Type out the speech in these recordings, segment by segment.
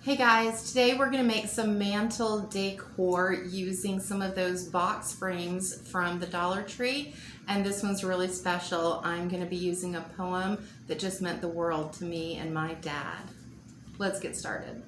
Hey guys, today we're going to make some mantle decor using some of those box frames from the Dollar Tree, and this one's really special. I'm going to be using a poem that just meant the world to me and my dad. Let's get started.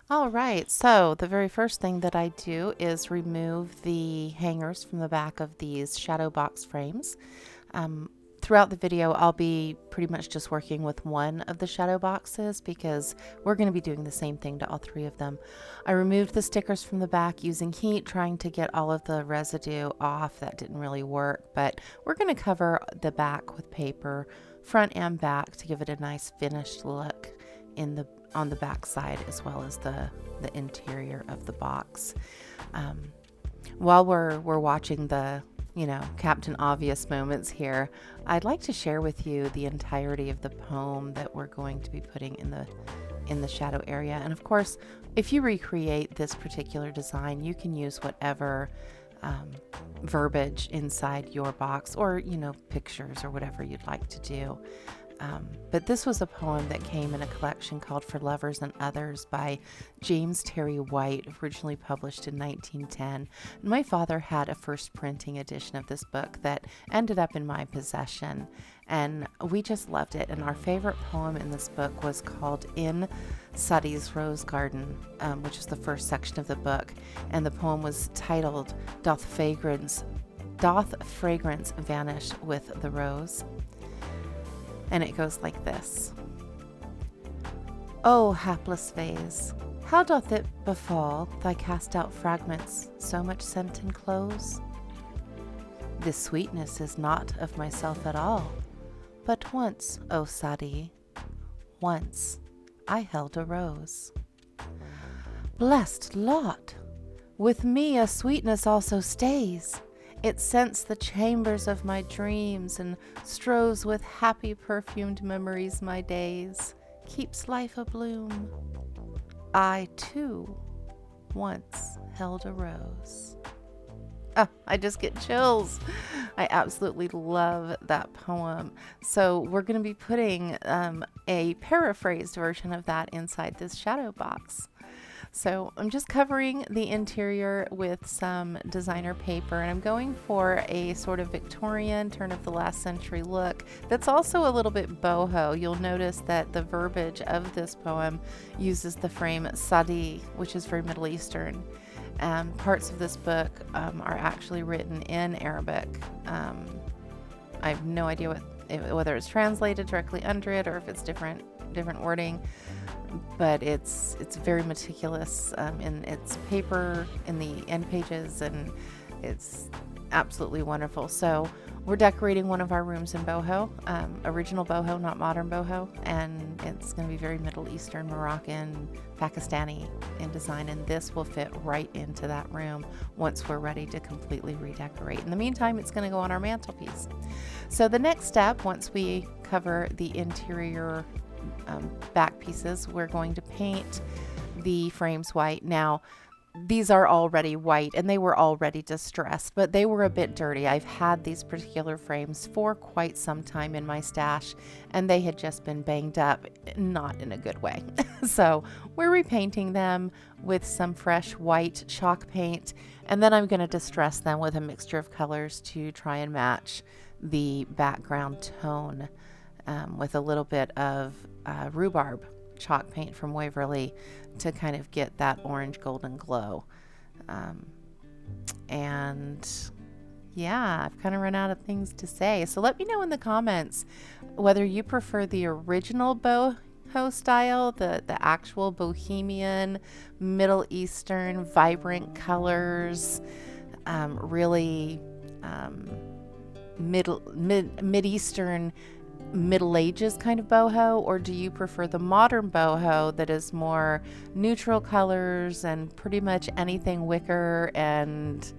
All right, so the very first thing that I do is remove the hangers from the back of these shadow box frames. Throughout the video, I'll be pretty much just working with one of the shadow boxes because we're going to be doing the same thing to all three of them. I removed the stickers from the back using heat, trying to get all of the residue off. That didn't really work, but we're going to cover the back with paper, front and back, to give it a nice finished look on the back side as well as the interior of the box. While we're watching the Captain Obvious moments here, I'd like to share with you the entirety of the poem that we're going to be putting in the shadow area. And of course, if you recreate this particular design, you can use whatever verbiage inside your box, or pictures or whatever you'd like to do. But this was a poem that came in a collection called For Lovers and Others by James Terry White, originally published in 1910. And my father had a first printing edition of this book that ended up in my possession, and we just loved it. And our favorite poem in this book was called In Suddy's Rose Garden, which is the first section of the book. And the poem was titled Doth Fragrance Vanish with the Rose? And it goes like this. O hapless vase, how doth it befall thy cast out fragments so much scent enclose? This sweetness is not of myself at all, but once, O Sadi, once I held a rose. Blessed lot! With me a sweetness also stays. It scents the chambers of my dreams and strows with happy perfumed memories my days, keeps life abloom. I, too, once held a rose. Oh, I just get chills. I absolutely love that poem. So we're going to be putting a paraphrased version of that inside this shadow box. So I'm just covering the interior with some designer paper, and I'm going for a sort of Victorian, turn of the last century look that's also a little bit boho. You'll notice that the verbiage of this poem uses the frame Sadi, which is very Middle Eastern. Parts of this book are actually written in Arabic. I have no idea whether it's translated directly under it or if it's different wording, but it's very meticulous in its paper, in the end pages, and it's absolutely wonderful. So we're decorating one of our rooms in boho, original boho, not modern boho, and it's going to be very Middle Eastern, Moroccan, Pakistani in design, and this will fit right into that room once we're ready to completely redecorate. In the meantime, it's going to go on our mantelpiece. So the next step, once we cover the interior back pieces, we're going to paint the frames white. Now, these are already white and they were already distressed, but they were a bit dirty. I've had these particular frames for quite some time in my stash, and they had just been banged up, not in a good way. So we're repainting them with some fresh white chalk paint, and then I'm going to distress them with a mixture of colors to try and match the background tone, with a little bit of rhubarb chalk paint from Waverly to kind of get that orange golden glow. And yeah, I've kind of run out of things to say. So let me know in the comments whether you prefer the original boho style, the actual bohemian, Middle Eastern, vibrant colors, really Mid-Eastern, Middle Ages kind of boho, or do you prefer the modern boho that is more neutral colors and pretty much anything wicker and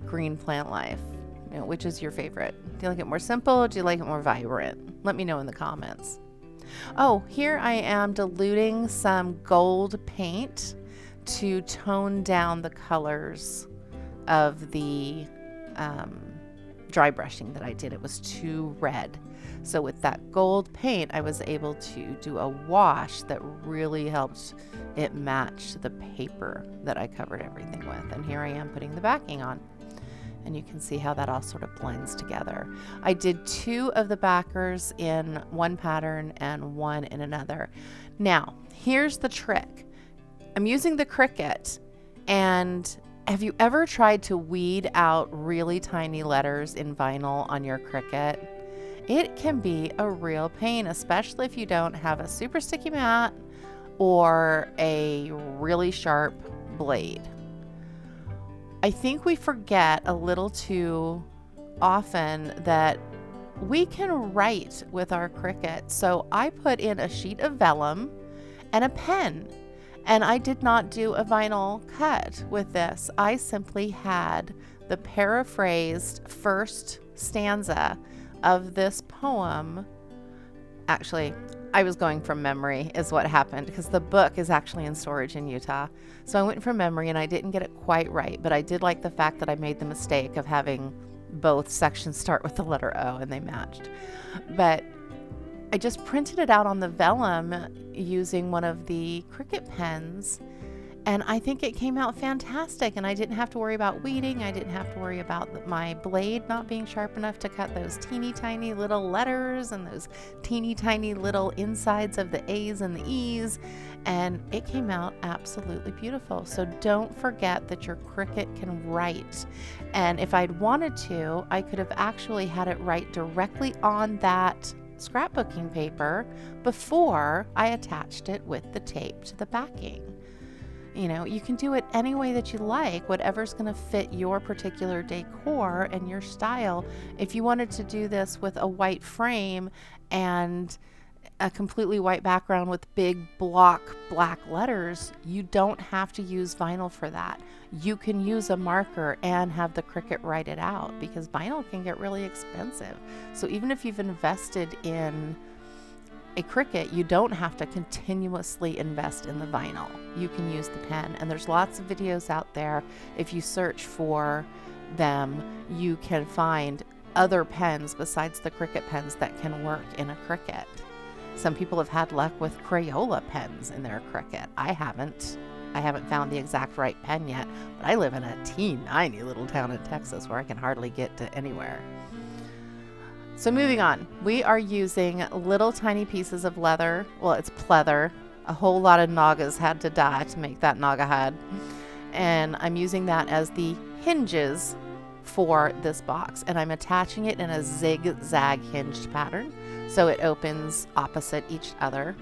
green plant life? Which is your favorite? Do you like it more simple? Do you like it more vibrant? Let me know in the comments. Oh, here I am diluting some gold paint to tone down the colors of the dry brushing that I did. It was too red. So with that gold paint, I was able to do a wash that really helped it match the paper that I covered everything with. And here I am putting the backing on. And you can see how that all sort of blends together. I did 2 of the backers in one pattern and 1 in another. Now, here's the trick. I'm using the Cricut, and have you ever tried to weed out really tiny letters in vinyl on your Cricut? It can be a real pain, especially if you don't have a super sticky mat or a really sharp blade. I think we forget a little too often that we can write with our Cricut. So I put in a sheet of vellum and a pen, and I did not do a vinyl cut with this. I simply had the paraphrased first stanza of this poem. Actually, I was going from memory is what happened, because the book is actually in storage in Utah. So I went from memory and I didn't get it quite right, but I did like the fact that I made the mistake of having both sections start with the letter O and they matched. But I just printed it out on the vellum using one of the Cricut pens, and I think it came out fantastic. And I didn't have to worry about weeding. I didn't have to worry about my blade not being sharp enough to cut those teeny tiny little letters and those teeny tiny little insides of the A's and the E's. And it came out absolutely beautiful. So don't forget that your Cricut can write. And if I'd wanted to, I could have actually had it write directly on that scrapbooking paper before I attached it with the tape to the backing. You know, you can do it any way that you like, whatever's going to fit your particular decor and your style. If you wanted to do this with a white frame and a completely white background with big block black letters, you don't have to use vinyl for that. You can use a marker and have the Cricut write it out, because vinyl can get really expensive. So even if you've invested in a Cricut, you don't have to continuously invest in the vinyl. You can use the pen, and there's lots of videos out there. If you search for them, you can find other pens besides the Cricut pens that can work in a Cricut. Some people have had luck with Crayola pens in their Cricut. I haven't found the exact right pen yet, but I live in a teeny little town in Texas where I can hardly get to anywhere. So moving on, we are using little tiny pieces of leather. Well, it's pleather. A whole lot of nagas had to die to make that naga hide. And I'm using that as the hinges for this box. And I'm attaching it in a zigzag hinged pattern, so it opens opposite each other.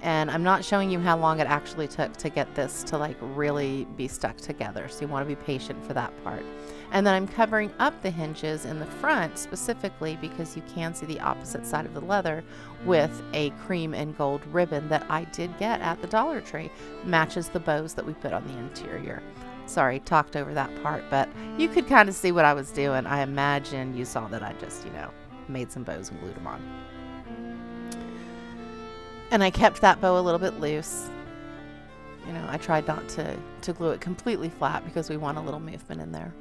And I'm not showing you how long it actually took to get this to like really be stuck together. So you want to be patient for that part. And then I'm covering up the hinges in the front specifically because you can see the opposite side of the leather with a cream and gold ribbon that I did get at the Dollar Tree. Matches the bows that we put on the interior. Sorry, talked over that part, but you could kind of see what I was doing. I imagine you saw that I just, made some bows and glued them on. And I kept that bow a little bit loose. I tried not to glue it completely flat because we want a little movement in there.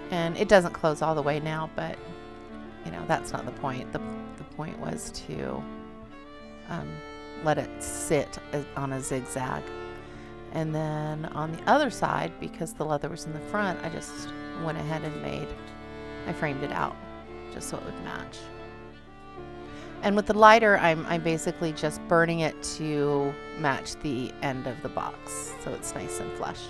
And it doesn't close all the way now, but that's not the point. The point was to let it sit on a zigzag. And then on the other side, because the leather was in the front, I just went ahead and I framed it out just so it would match. And with the lighter, I'm basically just burning it to match the end of the box, so it's nice and flush.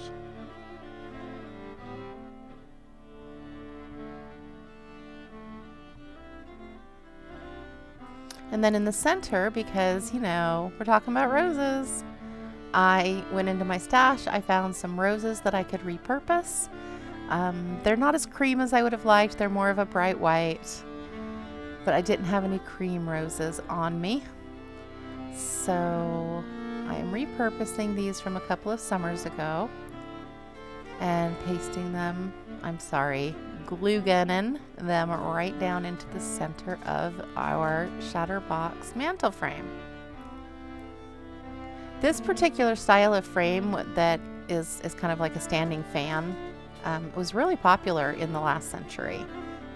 And then in the center, because, we're talking about roses, I went into my stash. I found some roses that I could repurpose. They're not as cream as I would have liked. They're more of a bright white. But I didn't have any cream roses on me. So I am repurposing these from a couple of summers ago and pasting them, glue gunning them right down into the center of our Shatterbox mantle frame. This particular style of frame that is kind of like a standing fan. It was really popular in the last century.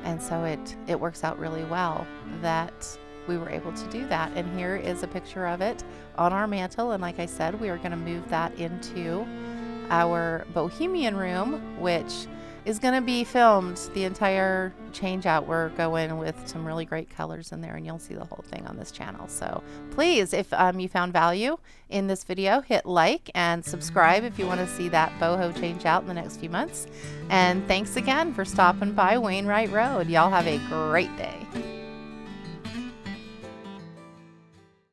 And so it works out really well that we were able to do that. And here is a picture of it on our mantle. And like I said, we are going to move that into our bohemian room, which is going to be filmed the entire change out. We're going with some really great colors in there, and you'll see the whole thing on this channel. So please, if you found value in this video, hit like and subscribe if you want to see that boho change out in the next few months. And thanks again for stopping by Wainwright Road. Y'all have a great day.